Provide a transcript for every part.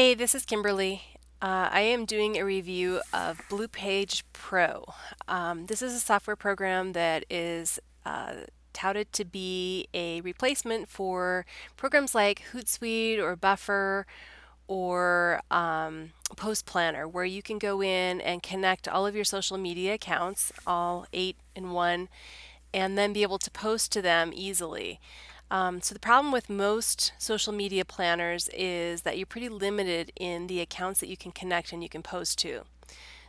Hey, this is Kimberly. I am doing a review of BleuPage Pro. This is a software program that is touted to be a replacement for programs like Hootsuite or Buffer or Post Planner, where you can go in and connect all of your social media accounts, all 8 in 1, and then be able to post to them easily. So the problem with most social media planners is that you're pretty limited in the accounts that you can connect and you can post to.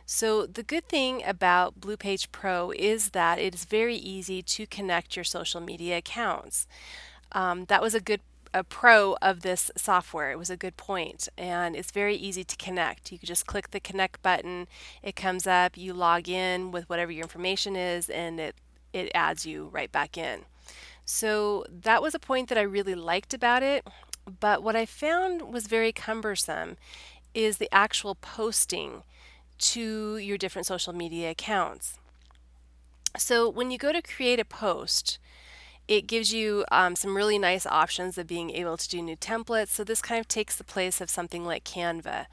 So the good thing about BleuPage Pro is that it is very easy to connect your social media accounts. That was a pro of this software. It was a good point, and it's very easy to connect. You can just click the connect button, it comes up, you log in with whatever your information is, and it adds you right back in. So that was a point that I really liked about it. But what I found was very cumbersome is the actual posting to your different social media accounts. So when you go to create a post, it gives you some really nice options of being able to do new templates. So this kind of takes the place of something like Canva.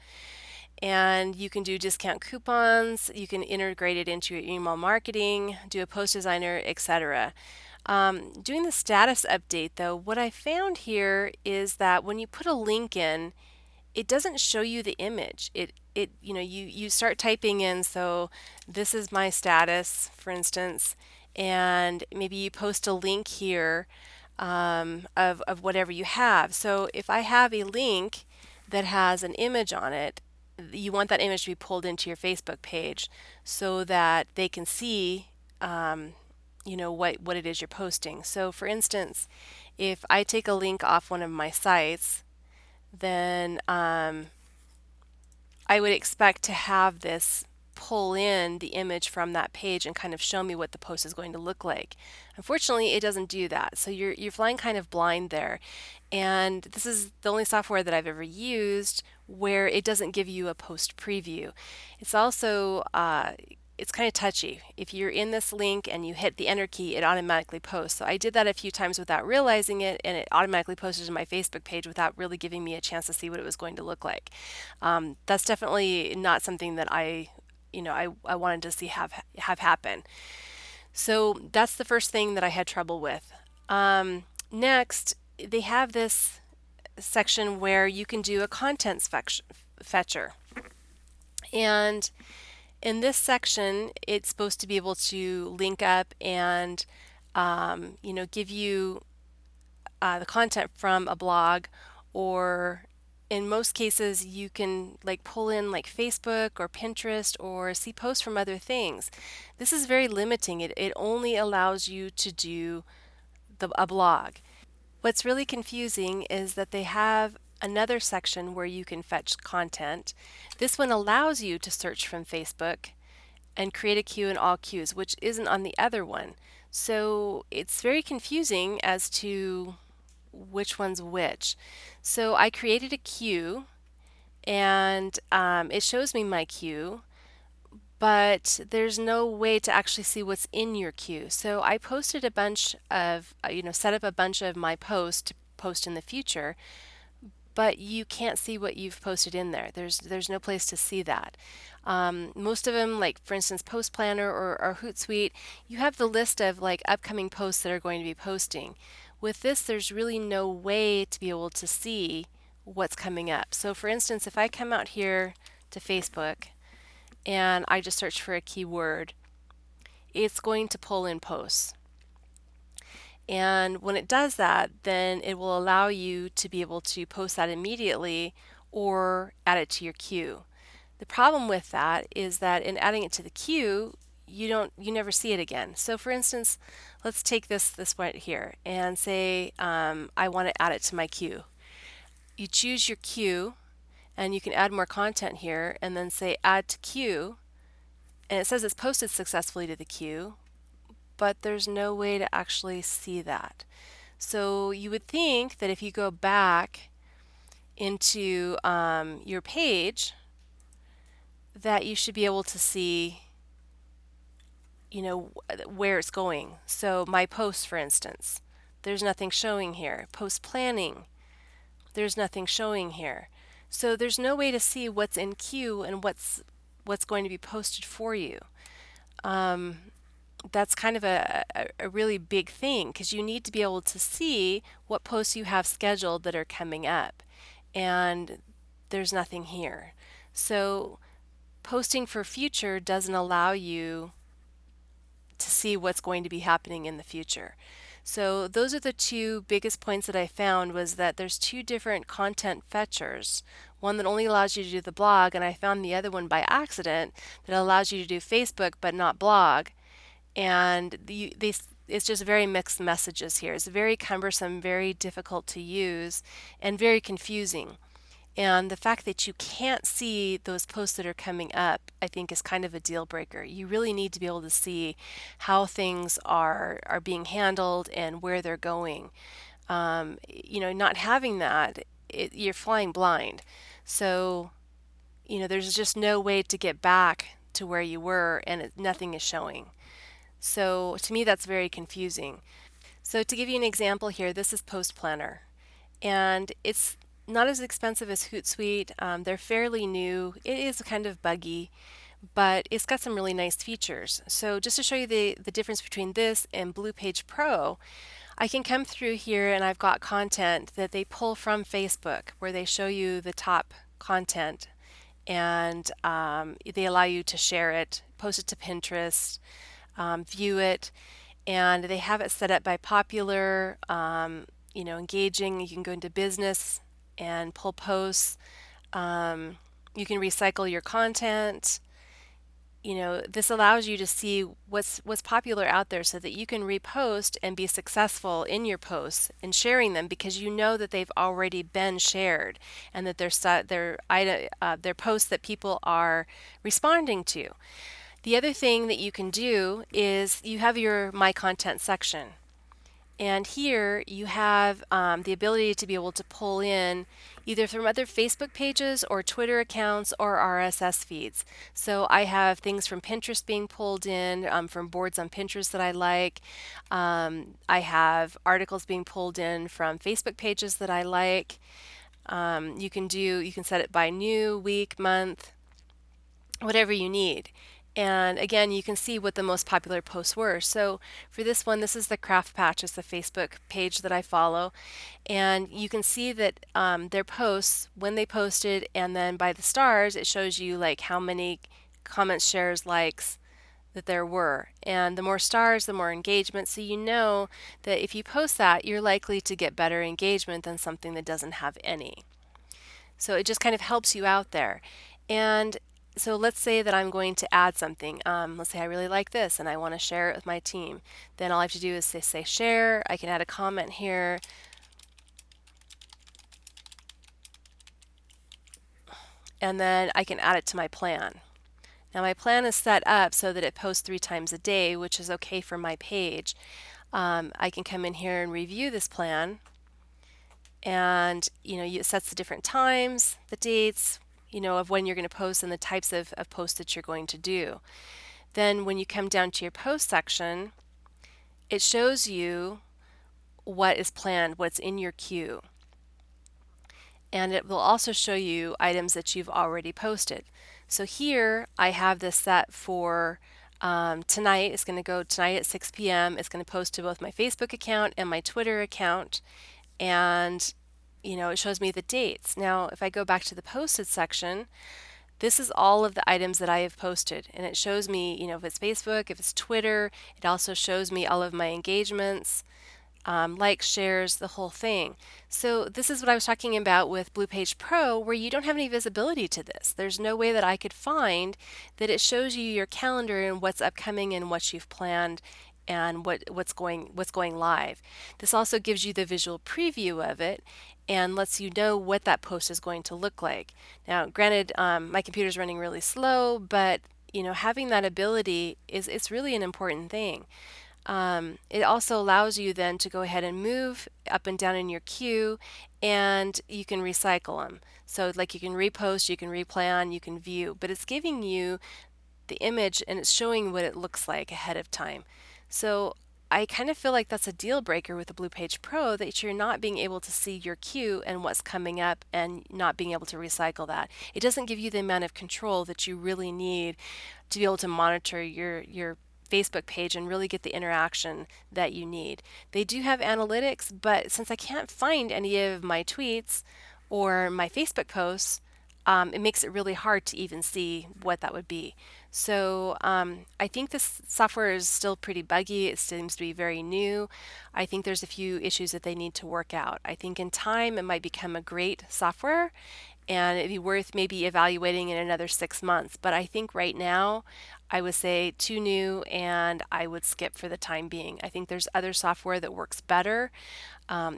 And you can do discount coupons, you can integrate it into your email marketing, do a post designer, etc. Doing the status update though, what I found here is that when you put a link in, it doesn't show you the image. You start typing in, so this is my status, for instance, and maybe you post a link here of whatever you have. So if I have a link that has an image on it, you want that image to be pulled into your Facebook page so that they can see what it is you're posting. So for instance, if I take a link off one of my sites, then I would expect to have this pull in the image from that page and kind of show me what the post is going to look like. Unfortunately, it doesn't do that. So you're flying kind of blind there. And this is the only software that I've ever used where it doesn't give you a post preview. It's also it's kind of touchy. If you're in this link and you hit the enter key, it automatically posts. So I did that a few times without realizing it, and it automatically posted to my Facebook page without really giving me a chance to see what it was going to look like. That's definitely not something that I wanted to see have happen. So that's the first thing that I had trouble with. Next, they have this section where you can do a contents fetcher. And in this section, it's supposed to be able to link up and give you the content from a blog, or in most cases you can like pull in like Facebook or Pinterest or see posts from other things. This is very limiting. It only allows you to do a blog. What's really confusing is that they have another section where you can fetch content. This one allows you to search from Facebook and create a queue in all queues, which isn't on the other one. So it's very confusing as to which one's which. So I created a queue, and it shows me my queue, but there's no way to actually see what's in your queue. So I posted a bunch of, set up a bunch of my posts to post in the future, but you can't see what you've posted in there. There's no place to see that. Most of them, like for instance, Post Planner or Hootsuite, you have the list of like upcoming posts that are going to be posting. With this, there's really no way to be able to see what's coming up. So for instance, if I come out here to Facebook and I just search for a keyword, it's going to pull in posts. And when it does that, then it will allow you to be able to post that immediately or add it to your queue. The problem with that is that in adding it to the queue, you never see it again. So for instance, let's take this one here and say I want to add it to my queue. You choose your queue and you can add more content here and then say add to queue, and it says it's posted successfully to the queue, but there's no way to actually see that. So you would think that if you go back into your page, that you should be able to see where it's going. So my posts, for instance, there's nothing showing here. Post planning, there's nothing showing here. So there's no way to see what's in queue and what's going to be posted for you. Um, that's kind of a really big thing because you need to be able to see what posts you have scheduled that are coming up. And there's nothing here. So posting for future doesn't allow you to see what's going to be happening in the future. So those are the two biggest points that I found was that there's two different content fetchers. One that only allows you to do the blog, and I found the other one by accident that allows you to do Facebook but not blog. And it's just very mixed messages here. It's very cumbersome, very difficult to use, and very confusing. And the fact that you can't see those posts that are coming up, I think, is kind of a deal breaker. You really need to be able to see how things are being handled and where they're going. Not having that, you're flying blind. So, there's just no way to get back to where you were, and nothing is showing. So, to me, that's very confusing. So, to give you an example here, this is Post Planner, and it's not as expensive as Hootsuite. They're fairly new. It is kind of buggy, but it's got some really nice features. So just to show you the difference between this and BleuPage Pro, I can come through here and I've got content that they pull from Facebook where they show you the top content, and they allow you to share it, post it to Pinterest, view it, and they have it set up by popular, engaging. You can go into business and pull posts. You can recycle your content. This allows you to see what's popular out there so that you can repost and be successful in your posts and sharing them because you know that they've already been shared and that they're posts that people are responding to. The other thing that you can do is you have your My Content section. And here you have the ability to be able to pull in either from other Facebook pages or Twitter accounts or RSS feeds. So I have things from Pinterest being pulled in, from boards on Pinterest that I like. I have articles being pulled in from Facebook pages that I like. You can set it by new, week, month, whatever you need. And again, you can see what the most popular posts were. So for this one, this is the Craft Patch. It's the Facebook page that I follow. And you can see that their posts, when they posted, and then by the stars, it shows you like how many comments, shares, likes that there were. And the more stars, the more engagement. So you know that if you post that, you're likely to get better engagement than something that doesn't have any. So it just kind of helps you out there. And so let's say that I'm going to add something. Let's say I really like this and I want to share it with my team. Then all I have to do is say share. I can add a comment here. And then I can add it to my plan. Now my plan is set up so that it posts 3 times a day, which is okay for my page. I can come in here and review this plan. And it sets the different times, the dates, of when you're going to post and the types of posts that you're going to do. Then when you come down to your post section, it shows you what is planned, what's in your queue. And it will also show you items that you've already posted. So here I have this set for tonight. It's going to go tonight at 6 p.m. It's going to post to both my Facebook account and my Twitter account. And it shows me the dates. Now, if I go back to the posted section, this is all of the items that I have posted, and it shows me, if it's Facebook, if it's Twitter. It also shows me all of my engagements, likes, shares, the whole thing. So this is what I was talking about with BleuPage Pro, where you don't have any visibility to this. There's no way that I could find that it shows you your calendar and what's upcoming and what you've planned and what's going live. This also gives you the visual preview of it and lets you know what that post is going to look like. Now, granted, my computer's running really slow, but having that ability it's really an important thing. It also allows you then to go ahead and move up and down in your queue, and you can recycle them. So like you can repost, you can replan, you can view, but it's giving you the image and it's showing what it looks like ahead of time. So I kind of feel like that's a deal breaker with the BleuPage Pro, that you're not being able to see your queue and what's coming up and not being able to recycle that. It doesn't give you the amount of control that you really need to be able to monitor your Facebook page and really get the interaction that you need. They do have analytics, but since I can't find any of my tweets or my Facebook posts, it makes it really hard to even see what that would be. So I think this software is still pretty buggy. It seems to be very new. I think there's a few issues that they need to work out. I think in time it might become a great software and it'd be worth maybe evaluating in another 6 months. But I think right now I would say too new and I would skip for the time being. I think there's other software that works better.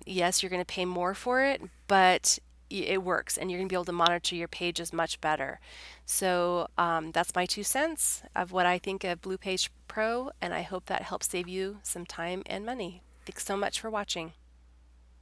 Yes, you're going to pay more for it, but it works and you're going to be able to monitor your pages much better. So that's my 2 cents of what I think of BleuPage Pro, and I hope that helps save you some time and money. Thanks so much for watching.